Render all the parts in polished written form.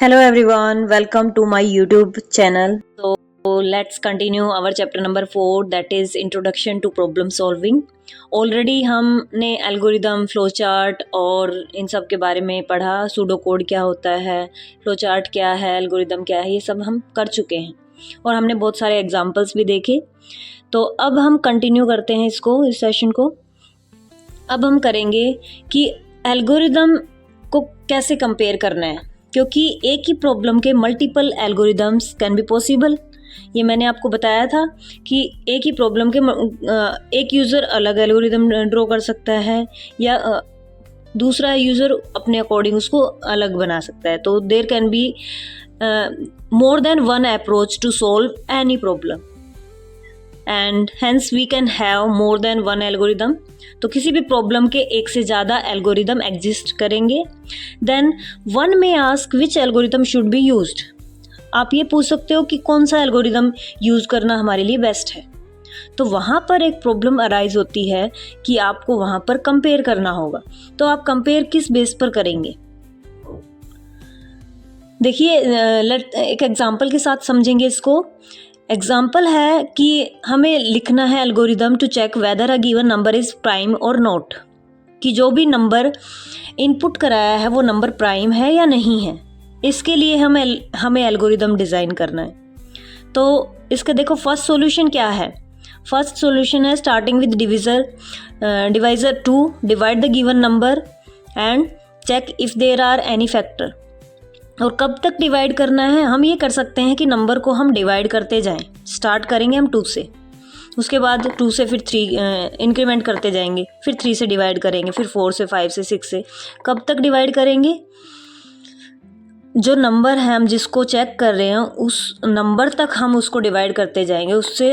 Hello everyone, welcome to my YouTube channel. So let's continue our chapter number 4, that is Introduction to Problem Solving. Already हमने algorithm, flow chart और इन सब के बारे में पढ़ा। Pseudo code क्या होता है, फ्लो चार्ट क्या है, एल्गोरिदम क्या है, ये सब हम कर चुके हैं और हमने बहुत सारे एग्जांपल्स भी देखे। तो अब हम कंटिन्यू करते हैं इसको, इस सेशन को। अब हम करेंगे कि एल्गोरिदम को कैसे कंपेयर करना है, क्योंकि एक ही प्रॉब्लम के multiple algorithms can be possible. ये मैंने आपको बताया था कि एक ही प्रॉब्लम के एक यूज़र अलग एल्गोरिदम ड्रॉ कर सकता है या दूसरा यूज़र अपने अकॉर्डिंग उसको अलग बना सकता है। तो there can be more than one approach to solve any problem and hence we can have more than one algorithm. तो किसी भी प्रॉब्लम के एक से ज़्यादा एल्गोरिदम एग्जिस्ट करेंगे। Then one may ask which algorithm should be used. आप ये पूछ सकते हो कि कौन सा एल्गोरिदम यूज़ करना हमारे लिए बेस्ट है। तो वहाँ पर एक प्रॉब्लम अराइज होती है कि आपको वहाँ पर कंपेयर करना होगा। तो आप कंपेयर किस बेस पर करेंगे? देखिए, एक एग्जाम्पल के साथ समझेंगे इसको। एग्जाम्पल है कि हमें लिखना है algorithm to check whether a given number is prime और नॉट, कि जो भी नंबर इनपुट कराया है वो नंबर प्राइम है या नहीं है। इसके लिए हमें एल्गोरिदम डिज़ाइन करना है। तो इसका देखो फर्स्ट सॉल्यूशन क्या है। फर्स्ट सॉल्यूशन है starting with divisor to divide the given number and check if there are any factor. और कब तक डिवाइड करना है? हम ये कर सकते हैं कि नंबर को हम डिवाइड करते जाएं। स्टार्ट करेंगे हम 2 से, उसके बाद 2 से फिर 3 इंक्रीमेंट करते जाएंगे, फिर 3 से डिवाइड करेंगे, फिर 4 से, 5 से, 6 से। कब तक डिवाइड करेंगे? जो नंबर है हम जिसको चेक कर रहे हैं उस नंबर तक हम उसको डिवाइड करते जाएंगे, उससे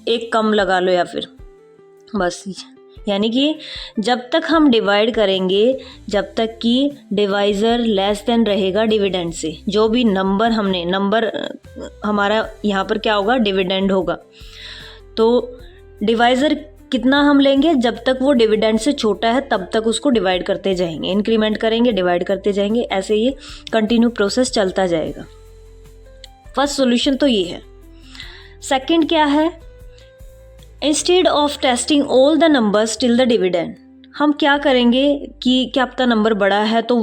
एक कम लगा लो या फिर बस। यानी कि जब तक हम डिवाइड करेंगे जब तक कि डिवाइज़र लेस देन रहेगा डिविडेंड से। जो भी नंबर हमारा यहाँ पर क्या होगा? डिविडेंड होगा। तो डिवाइज़र कितना हम लेंगे? जब तक वो डिविडेंड से छोटा है तब तक उसको डिवाइड करते जाएंगे, इंक्रीमेंट करेंगे, डिवाइड करते जाएंगे, ऐसे ये कंटिन्यू प्रोसेस चलता जाएगा। फर्स्ट सॉल्यूशन तो ये है। सेकंड क्या है? Instead of testing all the numbers till the dividend, हम क्या करेंगे कि क्या पता नंबर बड़ा है तो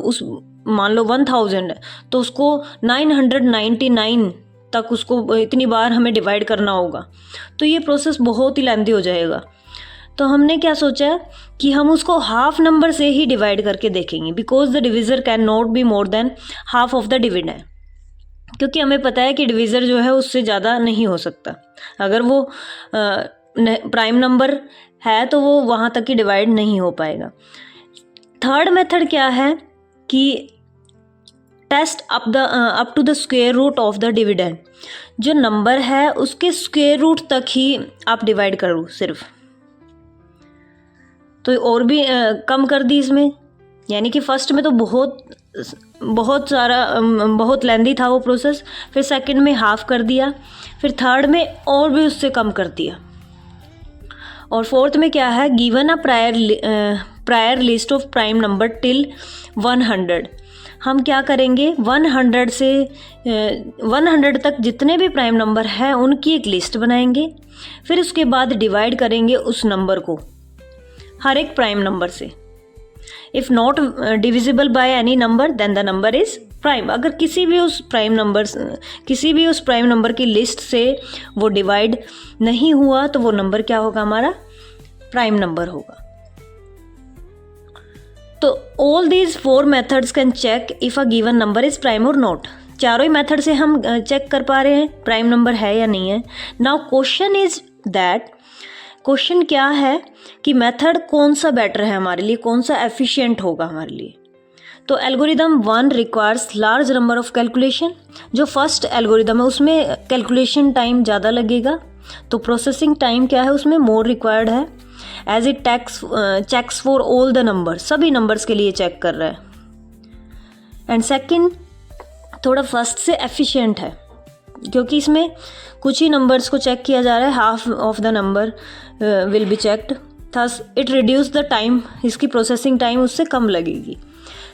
उस मान लो 1000 है तो उसको 999 तक उसको इतनी बार हमें डिवाइड करना होगा। तो ये प्रोसेस बहुत ही लेंथी हो जाएगा। तो हमने क्या सोचा है कि हम उसको हाफ नंबर से ही डिवाइड करके देखेंगे, because the divisor can not be more than half of the dividend. क्योंकि हमें पता है कि डिविज़र जो है उससे ज़्यादा नहीं हो सकता। अगर वो प्राइम नंबर है तो वो वहाँ तक ही डिवाइड नहीं हो पाएगा। थर्ड मेथड क्या है कि test up to the square root of the dividend. जो नंबर है उसके स्क्वायर रूट तक ही आप डिवाइड करो सिर्फ। तो और भी कम कर दी इसमें। यानी कि फर्स्ट में तो बहुत लेंदी था वो प्रोसेस, फिर सेकंड में हाफ कर दिया, फिर थर्ड में और भी उससे कम कर दिया, और फोर्थ में क्या है? Given a prior list of prime number till 100। हम क्या करेंगे? 100 से 100 तक जितने भी प्राइम नंबर हैं उनकी एक लिस्ट बनाएंगे, फिर उसके बाद डिवाइड करेंगे उस नंबर को हर एक प्राइम नंबर से। If not divisible by any number then the number is prime. अगर किसी भी उस प्राइम नंबर की लिस्ट से वो डिवाइड नहीं हुआ तो वो नंबर क्या होगा? हमारा प्राइम नंबर होगा। तो all these 4 methods can check if a given number is prime और नॉट। चारों ही मेथड से हम चेक कर पा रहे हैं प्राइम नंबर है या नहीं है। Now question is that, question क्या है कि मेथड कौन सा बेटर है हमारे लिए, कौन सा एफिशिएंट होगा हमारे लिए। तो algorithm 1 requires large number of calculation. जो फर्स्ट एल्गोरिदम है उसमें कैलकुलेशन टाइम ज़्यादा लगेगा, तो प्रोसेसिंग टाइम क्या है उसमें मोर रिक्वायर्ड है, as it checks for all the number, सभी नंबर्स के लिए चेक कर रहा है। एंड सेकेंड थोड़ा फर्स्ट से एफिशिएंट है, क्योंकि इसमें कुछ ही नंबर्स को चेक किया जा रहा है, half of the number will be checked, thus it reduce the time, इसकी प्रोसेसिंग टाइम उससे कम लगेगी।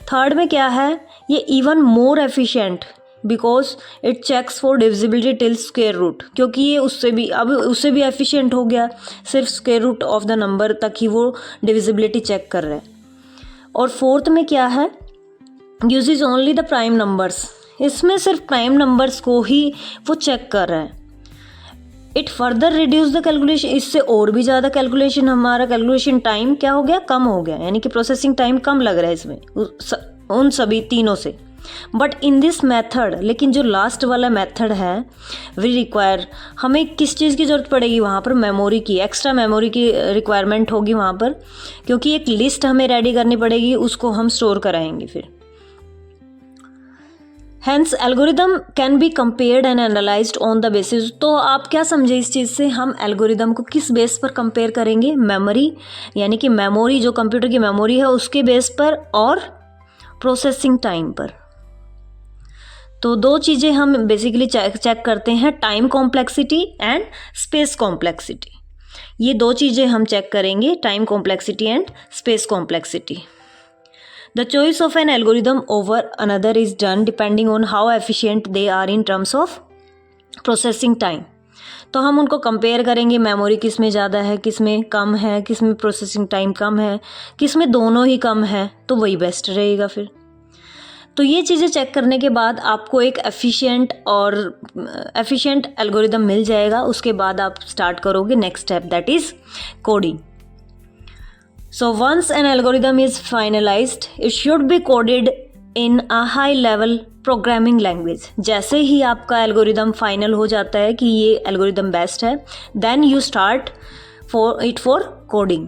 थर्ड में क्या है ये even more efficient because it checks for divisibility till square root, क्योंकि ये उससे भी एफिशिएंट हो गया, सिर्फ square root of the number तक ही वो डिविजिबिलिटी चेक कर रहा है। और फोर्थ में क्या है, uses only the prime numbers, इसमें सिर्फ प्राइम नंबर्स को ही वो चेक कर रहा है। It further reduce the calculation, इससे और भी ज़्यादा कैलकुलेशन, हमारा कैलकुलेशन टाइम क्या हो गया, कम हो गया, यानी कि प्रोसेसिंग टाइम कम लग रहा है इसमें उन सभी तीनों से। बट इन दिस मेथड, लेकिन जो लास्ट वाला मेथड है वी रिक्वायर, हमें किस चीज़ की ज़रूरत पड़ेगी वहाँ पर, मेमोरी की, एक्स्ट्रा मेमोरी की रिक्वायरमेंट होगी वहाँ पर, क्योंकि एक लिस्ट हमें रेडी करनी पड़ेगी, उसको हम स्टोर कराएंगे फिर। Hence algorithm can be compared and analysed on the basis, तो आप क्या समझे इस चीज़ से, हम एल्गोरिदम को किस बेस पर कंपेयर करेंगे, मेमोरी, यानी कि मेमोरी जो कंप्यूटर की मेमोरी है उसके बेस पर, और प्रोसेसिंग टाइम पर। तो दो चीज़ें हम बेसिकली चेक करते हैं, time complexity and space complexity. ये दो चीज़ें हम चेक करेंगे, time complexity and space complexity. The choice of an algorithm over another is done depending on how efficient they are in terms of processing time. तो हम उनको compare करेंगे, memory किस में ज़्यादा है, किस में कम है, किस में प्रोसेसिंग टाइम कम है, किस में दोनों ही कम है, तो वही बेस्ट रहेगा फिर। तो ये चीज़ें चेक करने के बाद आपको एक एफिशिएंट एल्गोरिदम मिल जाएगा। उसके बाद आप स्टार्ट करोगे next step, that is coding. So once an algorithm is finalized, it should be coded in a high level programming language. जैसे ही आपका एल्गोरिदम फाइनल हो जाता है कि ये एल्गोरिदम बेस्ट है, then you start for coding.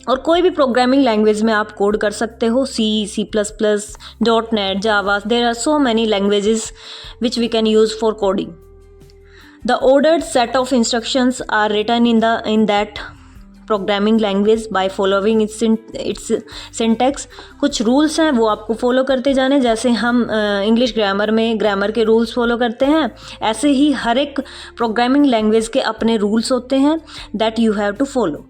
और कोई भी प्रोग्रामिंग लैंग्वेज में आप कोड कर सकते हो, C++, .NET, Java, there are so many languages which we can use for coding. The ordered set of instructions are written in that programming language by following it's syntax. कुछ rules हैं वो आपको follow करते जाने, जैसे हम English grammar में grammar के रूल्स फॉलो करते हैं, ऐसे ही हर एक प्रोग्रामिंग लैंग्वेज के अपने रूल्स होते हैं that you have to follow.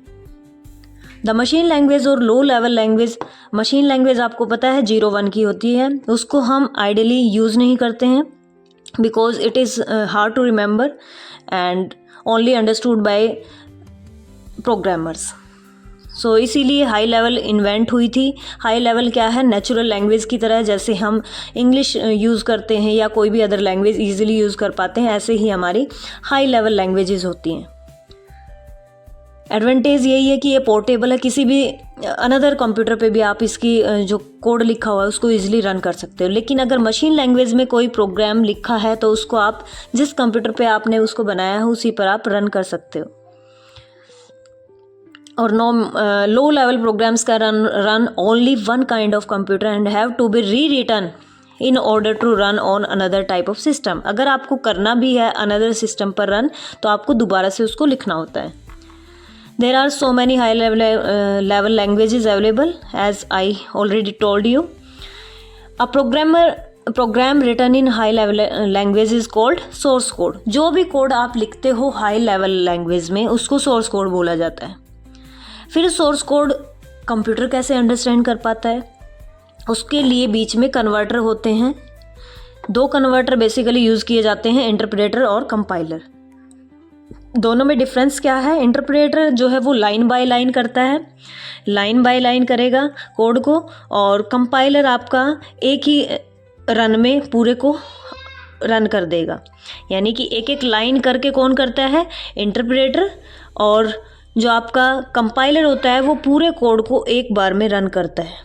The machine language और low level language, machine language आपको पता है 0-1 की होती है, उसको हम आइडियली यूज़ नहीं करते हैं because it is hard to remember and only understood by programmers. So इसीलिए हाई लेवल इन्वेंट हुई थी। हाई लेवल क्या है, नेचुरल लैंग्वेज की तरह, जैसे हम इंग्लिश यूज़ करते हैं या कोई भी अदर लैंग्वेज ईजिली यूज़ कर पाते हैं, ऐसे ही हमारी हाई लेवल लैंग्वेजेस होती हैं। एडवांटेज यही है कि ये पोर्टेबल है, किसी भी अनदर कंप्यूटर पे भी आप इसकी जो कोड लिखा हुआ है उसको ईजिली रन कर सकते हो। लेकिन अगर मशीन लैंग्वेज में कोई प्रोग्राम लिखा है तो उसको आप जिस कंप्यूटर पे आपने उसको बनाया है उसी पर आप रन कर सकते हो। और लो लेवल प्रोग्राम्स का run only one kind of computer and have to be rewritten in order to run on another type of system. अगर आपको करना भी है अनदर सिस्टम पर रन तो आपको दोबारा से उसको लिखना होता है। There are so many high level languages available as I already told you. A program written in high level language is called source code. जो भी कोड आप लिखते हो हाई लेवल लैंग्वेज में उसको सोर्स कोड बोला जाता है। फिर सोर्स कोड कंप्यूटर कैसे अंडरस्टैंड कर पाता है, उसके लिए बीच में कन्वर्टर होते हैं। दो कन्वर्टर बेसिकली यूज़ किए जाते हैं, इंटरप्रेटर और कंपाइलर। दोनों में डिफरेंस क्या है, इंटरप्रेटर जो है वो लाइन बाय लाइन करता है, लाइन बाय लाइन करेगा कोड को, और कंपाइलर आपका एक ही रन में पूरे को रन कर देगा। यानी कि एक एक लाइन करके कौन करता है, इंटरप्रेटर, और जो आपका कंपाइलर होता है वो पूरे कोड को एक बार में रन करता है।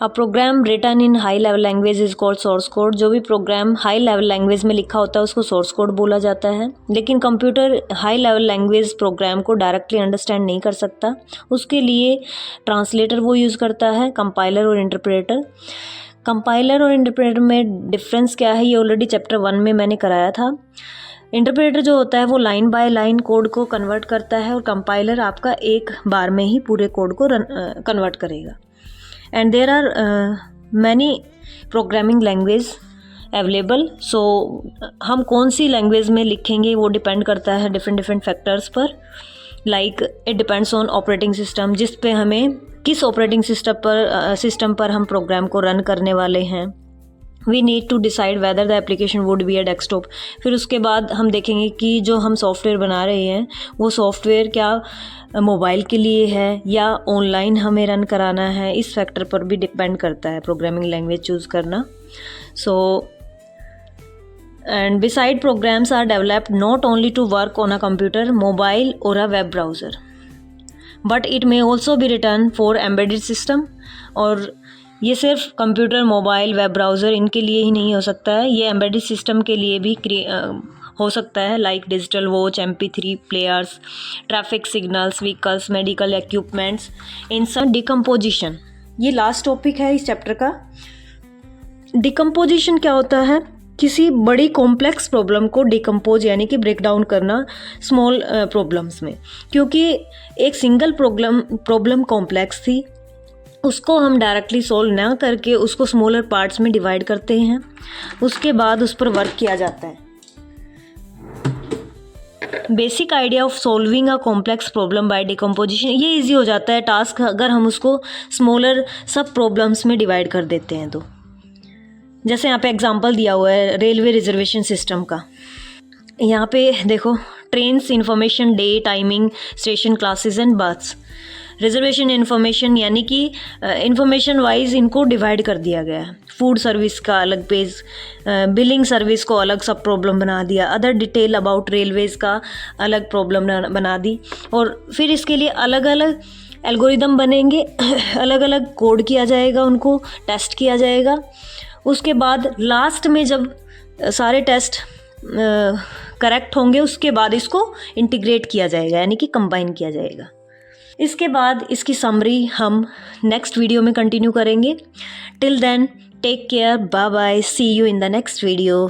A program written in high level language is called source code. जो भी प्रोग्राम हाई लेवल लैंग्वेज में लिखा होता है उसको सोर्स कोड बोला जाता है। लेकिन computer high level language program को डायरेक्टली अंडरस्टैंड नहीं कर सकता, उसके लिए ट्रांसलेटर वो यूज़ करता है, कंपाइलर और इंटरप्रेटर। कंपाइलर और इंटरप्रेटर में डिफरेंस क्या है ये ऑलरेडी चैप्टर 1 में मैंने कराया था। इंटरप्रेटर जो होता है वो लाइन बाय लाइन कोड को कन्वर्ट करता है और कंपाइलर आपका एक बार में ही पूरे कोड को कन्वर्ट करेगा। And there are many programming language available. So हम कौन सी लैंग्वेज में लिखेंगे वो डिपेंड करता है डिफरेंट फैक्टर्स पर। Like it depends on operating system, जिस पे हमें किस ऑपरेटिंग सिस्टम पर हम प्रोग्राम को रन करने वाले हैं। We need to decide whether the application would be a desktop. फिर उसके बाद हम देखेंगे कि जो हम सॉफ्टवेयर बना रहे हैं वो सॉफ्टवेयर क्या मोबाइल के लिए है या ऑनलाइन हमें रन कराना है। इस फैक्टर पर भी डिपेंड करता है प्रोग्रामिंग लैंग्वेज चूज़ करना। So and beside programs are developed not only to work on a computer, mobile और a web browser, but it may also be written for embedded system. और ये सिर्फ computer, mobile, web browser इनके लिए ही नहीं हो सकता है, ये एम्बेडेड सिस्टम के लिए भी हो सकता है, like digital watch, MP3 players, traffic signals, vehicles, medical equipments, इन सब डिकम्पोजिशन। ये लास्ट टॉपिक है इस चैप्टर का। डिकम्पोजिशन क्या होता है? किसी बड़ी कॉम्प्लेक्स प्रॉब्लम को डिकम्पोज यानी कि ब्रेक डाउन करना स्मॉल प्रॉब्लम्स में, क्योंकि एक सिंगल प्रॉब्लम कॉम्प्लेक्स थी, उसको हम डायरेक्टली सॉल्व ना करके उसको स्मॉलर पार्ट्स में डिवाइड करते हैं, उसके बाद उस पर वर्क किया जाता है। Basic idea of solving a complex problem by decomposition, ये इजी हो जाता है टास्क अगर हम उसको स्मॉलर सब प्रॉब्लम्स में डिवाइड कर देते हैं तो। जैसे यहाँ पे एग्जांपल दिया हुआ है रेलवे रिजर्वेशन सिस्टम का। यहाँ पे देखो, trains information, day, timing, station, classes and बस। रिजर्वेशन इन्फॉर्मेशन यानी कि इन्फॉर्मेशन वाइज इनको डिवाइड कर दिया गया है। फूड सर्विस का अलग पेज, बिलिंग सर्विस को अलग सब प्रॉब्लम बना दिया, अदर डिटेल अबाउट रेलवेज़ का अलग प्रॉब्लम बना दी। और फिर इसके लिए अलग अलग एल्गोरिदम बनेंगे, अलग अलग कोड किया जाएगा, उनको टेस्ट किया जाएगा। उसके बाद लास्ट में जब सारे टेस्ट करेक्ट होंगे उसके बाद इसको इंटीग्रेट किया जाएगा यानी कि कंबाइन किया जाएगा। इसके बाद इसकी समरी हम नेक्स्ट वीडियो में कंटिन्यू करेंगे। Till then take care, bye bye, see you in the next video.